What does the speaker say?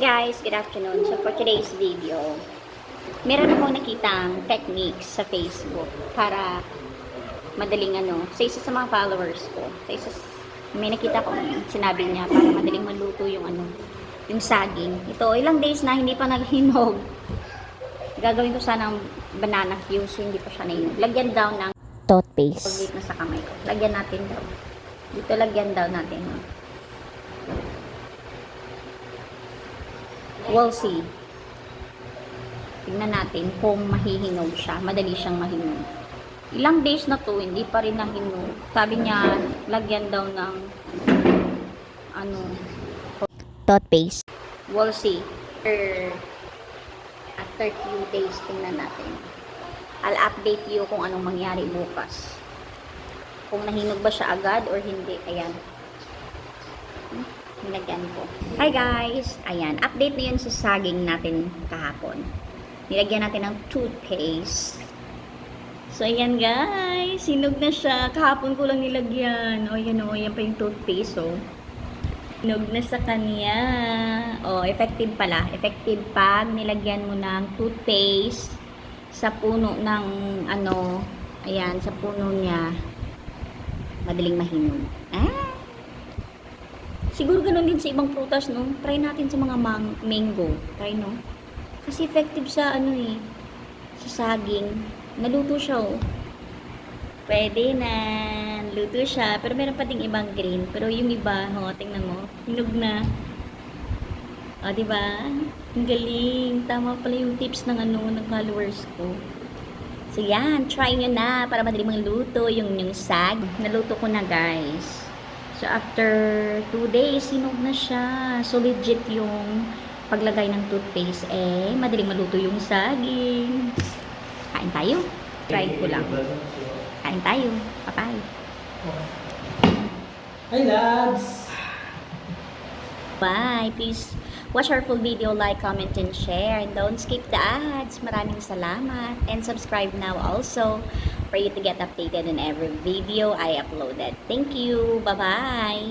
guys, good afternoon. So for today's video, meron akong nakitang techniques sa Facebook para madaling sa isa sa mga followers ko. May nakita ko sinabi niya para madaling maluto yung yung saging. Ito, ilang days na hindi pa naghinog. Gagawin ko sana ng banana fuse, hindi pa siya nahinog. Lagyan daw ng toothpaste. Pag na sa kamay ko. Lagyan natin daw. Dito lagyan daw natin. We'll see. Tingnan natin kung mahihinog siya. Madali siyang mahinog. Ilang days na to, hindi pa rin nahinog. Sabi niya, lagyan daw ng toothpaste. We'll see. After few days, tingnan natin. I'll update you kung anong mangyari bukas. Kung nahinog ba siya agad or hindi. Ayan. Nilagyan ko. Hi guys! Ayan, update na yun sa saging natin kahapon. Nilagyan natin ng toothpaste. So, ayan guys. Hinog na siya. Kahapon ko lang nilagyan. O, yan o. Yan pa yung toothpaste o. Hinog na sa kanya. O, effective pala. Effective pag nilagyan mo ng toothpaste sa puno ng ayan, sa puno niya. Madaling mahinog. Siguro ganun din sa ibang prutas, no? Try natin sa mga mango. Try, no? Kasi effective sa, sa saging. Naluto siya, oh. Pwede na. Luto siya. Pero meron pa ding ibang green. Pero yung iba, tingnan mo. Hinog na. O, diba? Ang galing. Tama pala yung tips ng ng followers ko. So, yan. Try nyo na para madali luto yung sag. Naluto ko na, guys. So, after 2 days, hinog na siya. So, legit yung paglagay ng toothpaste. Madaling maluto yung saging. Kain tayo. Try ko lang. Kain tayo. Bye-bye. Hi, lads! Bye. Please watch our full video, like, comment, and share. And don't skip the ads. Maraming salamat. And subscribe now also for you to get updated on every video I uploaded. Thank you. Bye-bye.